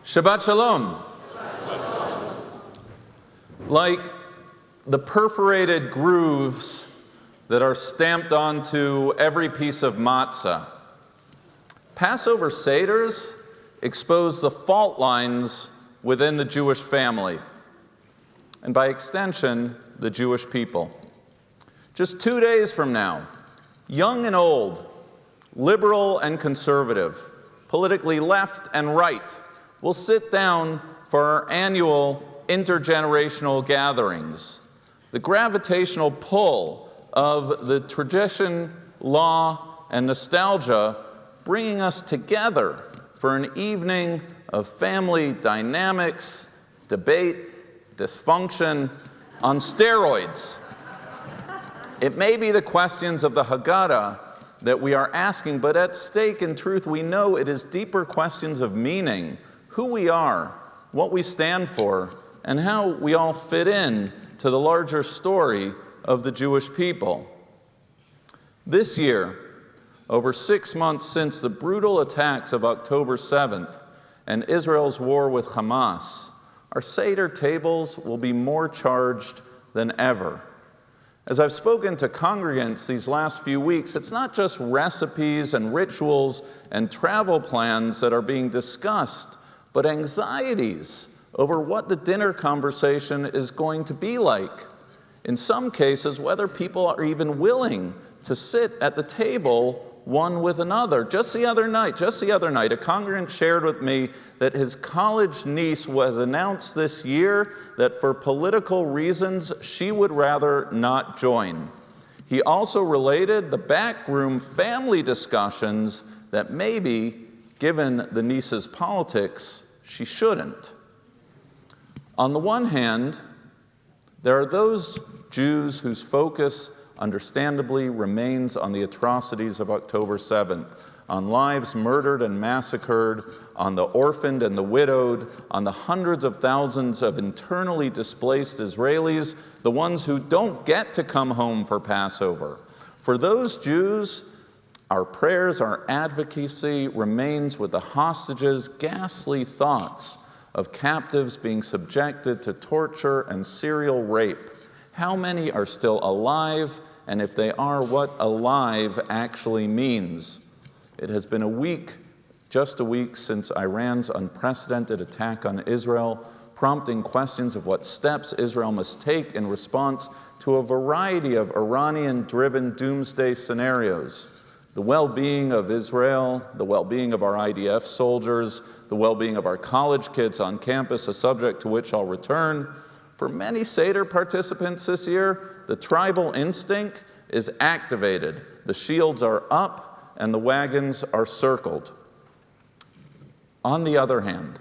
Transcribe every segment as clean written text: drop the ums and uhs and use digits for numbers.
Shabbat Shalom. Like the perforated grooves that are stamped onto every piece of matzah, Passover Seders expose the fault lines within the Jewish family, and by extension, the Jewish people. Just 2 days from now, young and old, liberal and conservative, politically left and right, will sit down for our annual intergenerational gatherings. The gravitational pull of the tradition, law, and nostalgia bringing us together for an evening of family dynamics, debate, dysfunction on steroids. It may be the questions of the Haggadah that we are asking, but at stake, in truth, we know it is deeper questions of meaning, who we are, what we stand for, and how we all fit in to the larger story of the Jewish people. This year, over 6 months since the brutal attacks of October 7th and Israel's war with Hamas, our Seder tables will be more charged than ever. As I've spoken to congregants these last few weeks, it's not just recipes and rituals and travel plans that are being discussed, but anxieties over what the dinner conversation is going to be like. In some cases, whether people are even willing to sit at the table one with another. Just the other night, a congregant shared with me that his college niece was announced this year that for political reasons, she would rather not join. He also related the backroom family discussions that maybe, given the niece's politics, she shouldn't. On the one hand, there are those Jews whose focus understandably remains on the atrocities of October 7th, on lives murdered and massacred, on the orphaned and the widowed, on the hundreds of thousands of internally displaced Israelis, the ones who don't get to come home for Passover. For those Jews, our prayers, our advocacy remains with the hostages' ghastly thoughts of captives being subjected to torture and serial rape. How many are still alive, and if they are, what alive actually means? It has been just a week since Iran's unprecedented attack on Israel, prompting questions of what steps Israel must take in response to a variety of Iranian-driven doomsday scenarios. The well-being of Israel, the well-being of our IDF soldiers, the well-being of our college kids on campus, a subject to which I'll return. For many Seder participants this year, the tribal instinct is activated. The shields are up and the wagons are circled. On the other hand,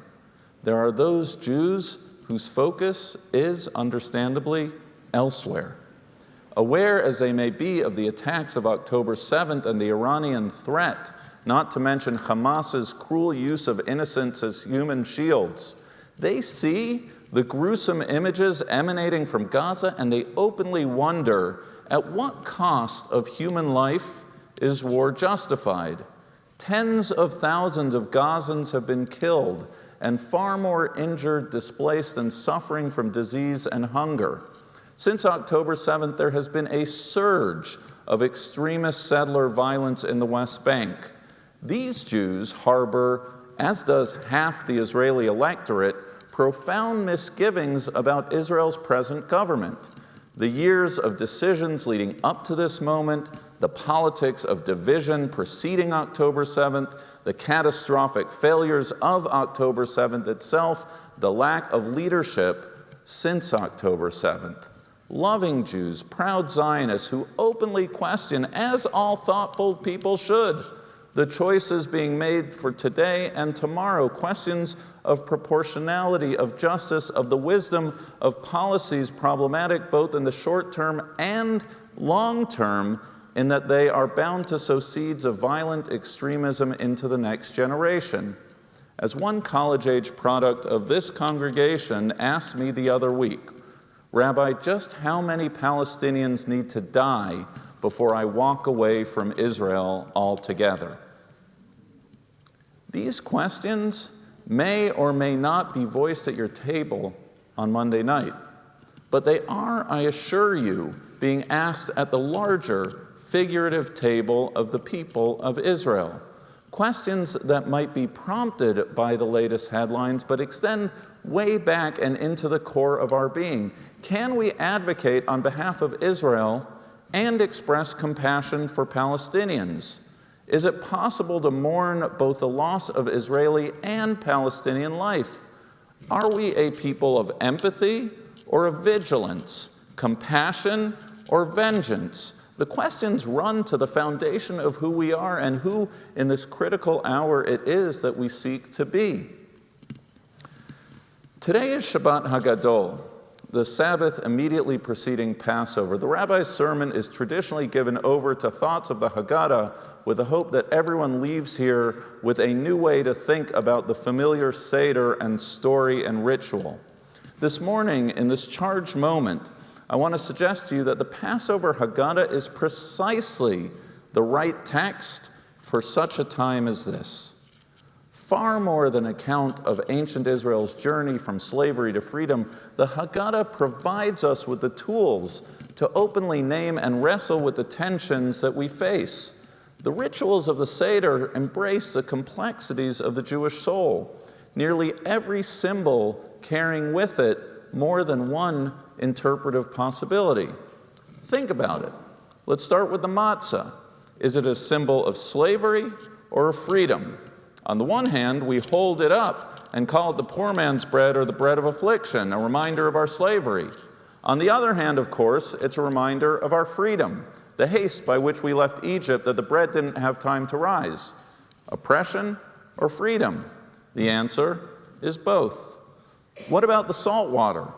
there are those Jews whose focus is, understandably, elsewhere. Aware as they may be of the attacks of October 7th and the Iranian threat, not to mention Hamas's cruel use of innocents as human shields, they see the gruesome images emanating from Gaza, and they openly wonder, at what cost of human life is war justified? Tens of thousands of Gazans have been killed, and far more injured, displaced, and suffering from disease and hunger. Since October 7th, there has been a surge of extremist settler violence in the West Bank. These Jews harbor, as does half the Israeli electorate, profound misgivings about Israel's present government. The years of decisions leading up to this moment, the politics of division preceding October 7th, the catastrophic failures of October 7th itself, the lack of leadership since October 7th. Loving Jews, proud Zionists who openly question, as all thoughtful people should, the choices being made for today and tomorrow, questions of proportionality, of justice, of the wisdom of policies problematic both in the short term and long term, in that they are bound to sow seeds of violent extremism into the next generation. As one college-age product of this congregation asked me the other week, Rabbi, just how many Palestinians need to die before I walk away from Israel altogether? These questions may or may not be voiced at your table on Monday night, but they are, I assure you, being asked at the larger figurative table of the people of Israel. Questions that might be prompted by the latest headlines, but extend way back and into the core of our being. Can we advocate on behalf of Israel and express compassion for Palestinians? Is it possible to mourn both the loss of Israeli and Palestinian life? Are we a people of empathy or of vigilance, compassion or vengeance? The questions run to the foundation of who we are and who, in this critical hour, it is that we seek to be. Today is Shabbat Hagadol, the Sabbath immediately preceding Passover. The rabbi's sermon is traditionally given over to thoughts of the Haggadah with the hope that everyone leaves here with a new way to think about the familiar Seder and story and ritual. This morning, in this charged moment, I want to suggest to you that the Passover Haggadah is precisely the right text for such a time as this. Far more than an account of ancient Israel's journey from slavery to freedom, the Haggadah provides us with the tools to openly name and wrestle with the tensions that we face. The rituals of the Seder embrace the complexities of the Jewish soul, nearly every symbol carrying with it more than one interpretive possibility. Think about it. Let's start with the matzah. Is it a symbol of slavery or of freedom? On the one hand, we hold it up and call it the poor man's bread or the bread of affliction, a reminder of our slavery. On the other hand, of course, it's a reminder of our freedom, the haste by which we left Egypt that the bread didn't have time to rise. Oppression or freedom? The answer is both. What about the salt water?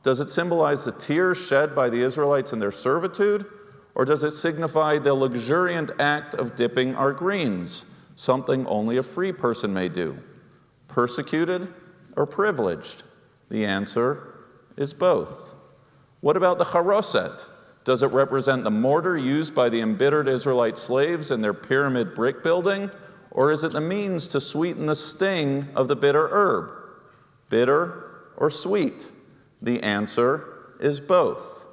Does it symbolize the tears shed by the Israelites in their servitude? Or does it signify the luxuriant act of dipping our greens, something only a free person may do? Persecuted or privileged? The answer is both. What about the charoset? Does it represent the mortar used by the embittered Israelite slaves in their pyramid brick building? Or is it the means to sweeten the sting of the bitter herb? Bitter or sweet? The answer is both.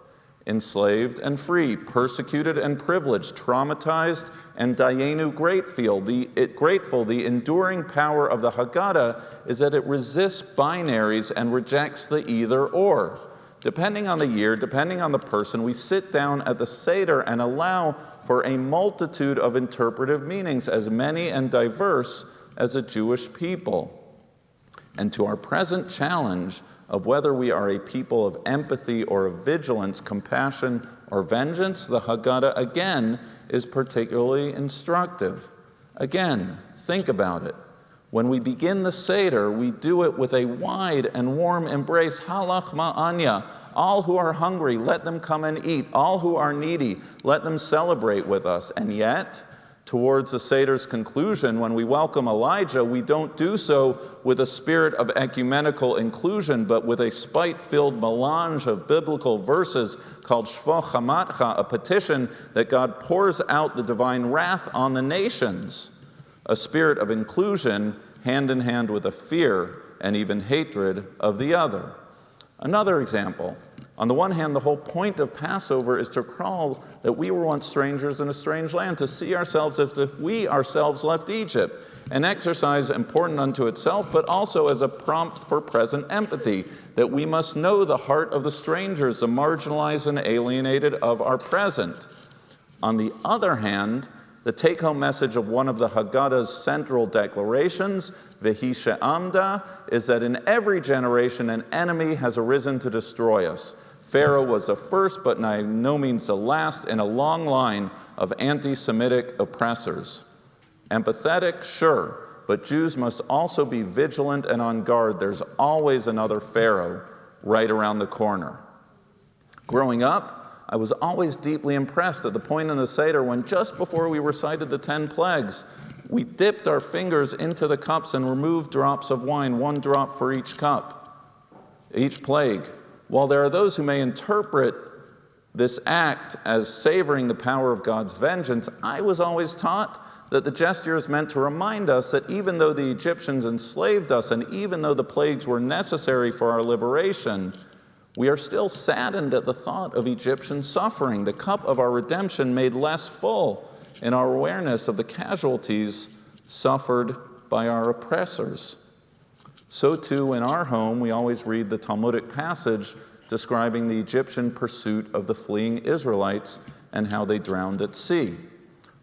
Enslaved and free, persecuted and privileged, traumatized and dayenu grateful. The enduring power of the Haggadah is that it resists binaries and rejects the either or. Depending on the year, depending on the person, we sit down at the Seder and allow for a multitude of interpretive meanings, as many and diverse as a Jewish people. And to our present challenge of whether we are a people of empathy or of vigilance, compassion or vengeance, the Haggadah again is particularly instructive. Again, think about it. When we begin the Seder, we do it with a wide and warm embrace. Halach ma'anya. All who are hungry, let them come and eat. All who are needy, let them celebrate with us. And yet, towards the Seder's conclusion, when we welcome Elijah, we don't do so with a spirit of ecumenical inclusion, but with a spite-filled melange of biblical verses called Shvo Chamatcha, a petition that God pours out the divine wrath on the nations. A spirit of inclusion hand in hand with a fear and even hatred of the other. Another example. On the one hand, the whole point of Passover is to recall that we were once strangers in a strange land, to see ourselves as if we ourselves left Egypt, an exercise important unto itself, but also as a prompt for present empathy, that we must know the heart of the strangers, the marginalized and alienated of our present. On the other hand, the take-home message of one of the Haggadah's central declarations, V'hi she'amda, is that in every generation an enemy has arisen to destroy us. Pharaoh was the first, but by no means the last, in a long line of anti-Semitic oppressors. Empathetic, sure, but Jews must also be vigilant and on guard. There's always another Pharaoh right around the corner. Growing up, I was always deeply impressed at the point in the Seder when, just before we recited the 10 plagues, we dipped our fingers into the cups and removed drops of wine, 1 drop for each cup, each plague. While there are those who may interpret this act as savoring the power of God's vengeance, I was always taught that the gesture is meant to remind us that even though the Egyptians enslaved us and even though the plagues were necessary for our liberation, we are still saddened at the thought of Egyptian suffering, the cup of our redemption made less full in our awareness of the casualties suffered by our oppressors. So too in our home, we always read the Talmudic passage describing the Egyptian pursuit of the fleeing Israelites and how they drowned at sea.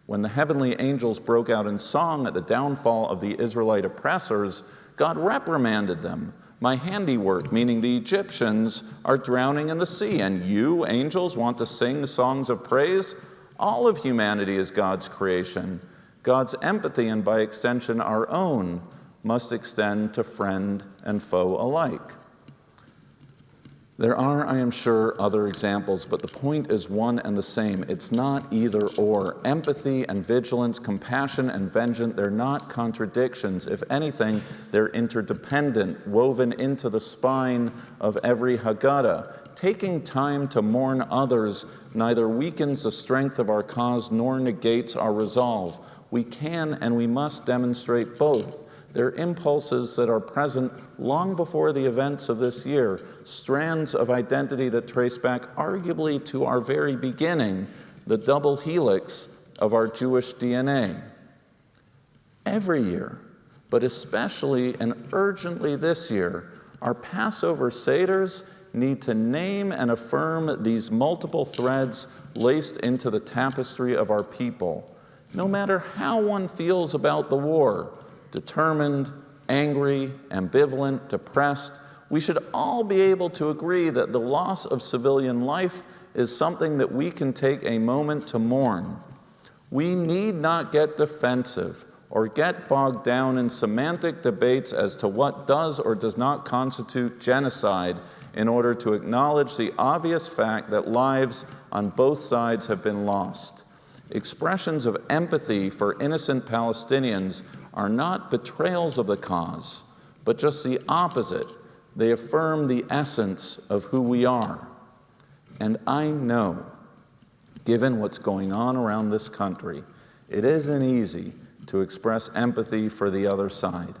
When the heavenly angels broke out in song at the downfall of the Israelite oppressors, God reprimanded them. My handiwork, meaning the Egyptians, are drowning in the sea, and you, angels, want to sing songs of praise? All of humanity is God's creation. God's empathy, and by extension our own, must extend to friend and foe alike. There are, I am sure, other examples, but the point is one and the same. It's not either or. Empathy and vigilance, compassion and vengeance, they're not contradictions. If anything, they're interdependent, woven into the spine of every Haggadah. Taking time to mourn others neither weakens the strength of our cause nor negates our resolve. We can and we must demonstrate both. They're impulses that are present long before the events of this year, strands of identity that trace back arguably to our very beginning, the double helix of our Jewish DNA. Every year, but especially and urgently this year, our Passover Seders need to name and affirm these multiple threads laced into the tapestry of our people. No matter how one feels about the war, determined, angry, ambivalent, depressed, we should all be able to agree that the loss of civilian life is something that we can take a moment to mourn. We need not get defensive or get bogged down in semantic debates as to what does or does not constitute genocide in order to acknowledge the obvious fact that lives on both sides have been lost. Expressions of empathy for innocent Palestinians are not betrayals of the cause, but just the opposite. They affirm the essence of who we are. And I know, given what's going on around this country, it isn't easy to express empathy for the other side.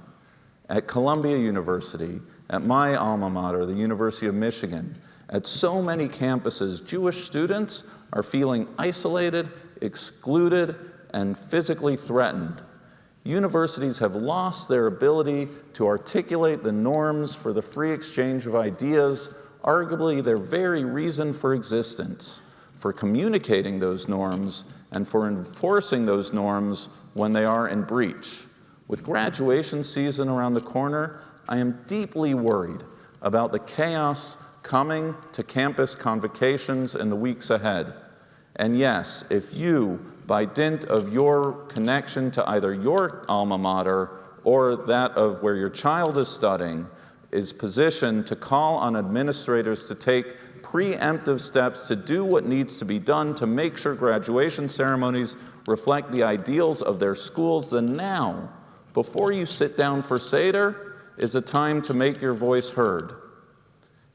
At Columbia University, at my alma mater, the University of Michigan, at so many campuses, Jewish students are feeling isolated, excluded, and physically threatened. Universities have lost their ability to articulate the norms for the free exchange of ideas, arguably their very reason for existence, for communicating those norms and for enforcing those norms when they are in breach. With graduation season around the corner, I am deeply worried about the chaos coming to campus convocations in the weeks ahead. And yes, if you, by dint of your connection to either your alma mater or that of where your child is studying, is positioned to call on administrators to take preemptive steps to do what needs to be done to make sure graduation ceremonies reflect the ideals of their schools, then now, before you sit down for Seder, is a time to make your voice heard.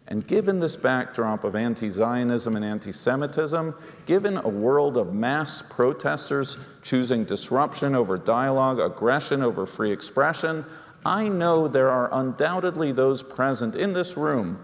And given this backdrop of anti-Zionism and anti-Semitism, given a world of mass protesters choosing disruption over dialogue, aggression over free expression, I know there are undoubtedly those present in this room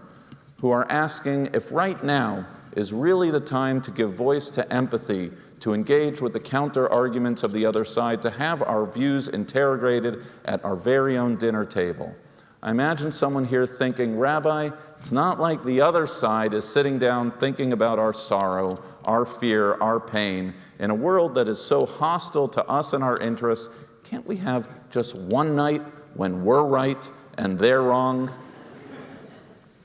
who are asking if right now is really the time to give voice to empathy, to engage with the counter-arguments of the other side, to have our views interrogated at our very own dinner table. I imagine someone here thinking, Rabbi, it's not like the other side is sitting down thinking about our sorrow, our fear, our pain. In a world that is so hostile to us and our interests, can't we have just one night when we're right and they're wrong?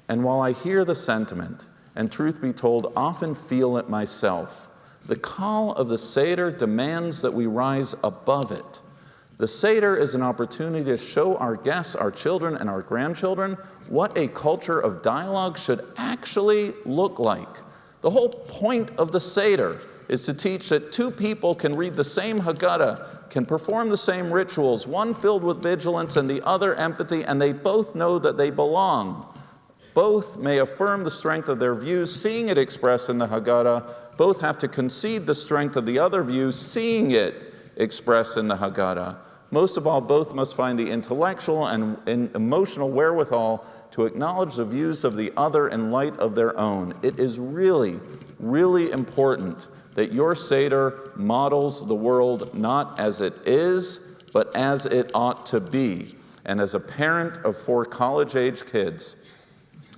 And while I hear the sentiment, and truth be told, often feel it myself, the call of the Seder demands that we rise above it. The Seder is an opportunity to show our guests, our children and our grandchildren, what a culture of dialogue should actually look like. The whole point of the Seder is to teach that two people can read the same Haggadah, can perform the same rituals, one filled with vigilance and the other empathy, and they both know that they belong. Both may affirm the strength of their views, seeing it expressed in the Haggadah. Both have to concede the strength of the other view, seeing it expressed in the Haggadah. Most of all, both must find the intellectual and emotional wherewithal to acknowledge the views of the other in light of their own. It is really, really important that your Seder models the world not as it is, but as it ought to be. And as a parent of 4 college-age kids,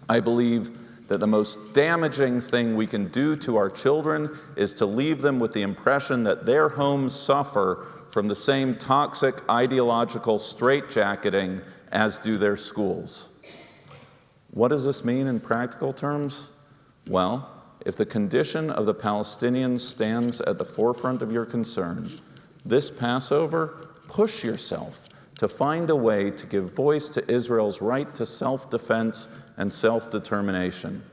I believe that the most damaging thing we can do to our children is to leave them with the impression that their homes suffer from the same toxic ideological straitjacketing as do their schools. What does this mean in practical terms? Well, if the condition of the Palestinians stands at the forefront of your concern, this Passover, push yourself to find a way to give voice to Israel's right to self-defense and self-determination.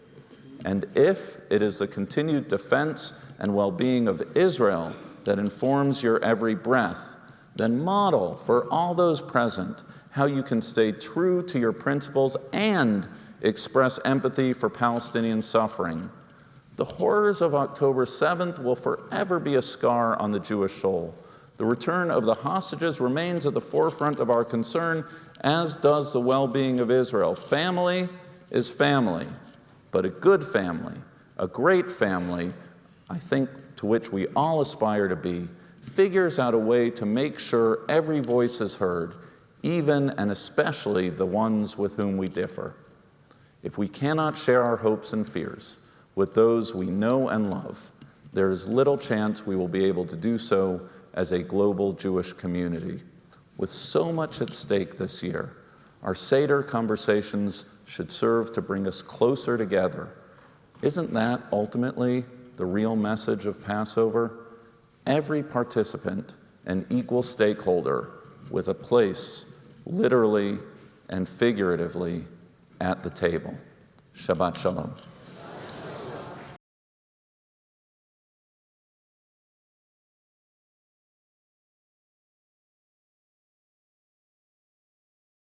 And if it is the continued defense and well-being of Israel that informs your every breath, then model for all those present how you can stay true to your principles and express empathy for Palestinian suffering. The horrors of October 7th will forever be a scar on the Jewish soul. The return of the hostages remains at the forefront of our concern, as does the well-being of Israel. Family is family, but a good family, a great family, I think to which we all aspire to be, figures out a way to make sure every voice is heard, even and especially the ones with whom we differ. If we cannot share our hopes and fears with those we know and love, there is little chance we will be able to do so as a global Jewish community. With so much at stake this year, our Seder conversations should serve to bring us closer together. Isn't that ultimately the real message of Passover? Every participant an equal stakeholder with a place, literally and figuratively, at the table. Shabbat Shalom.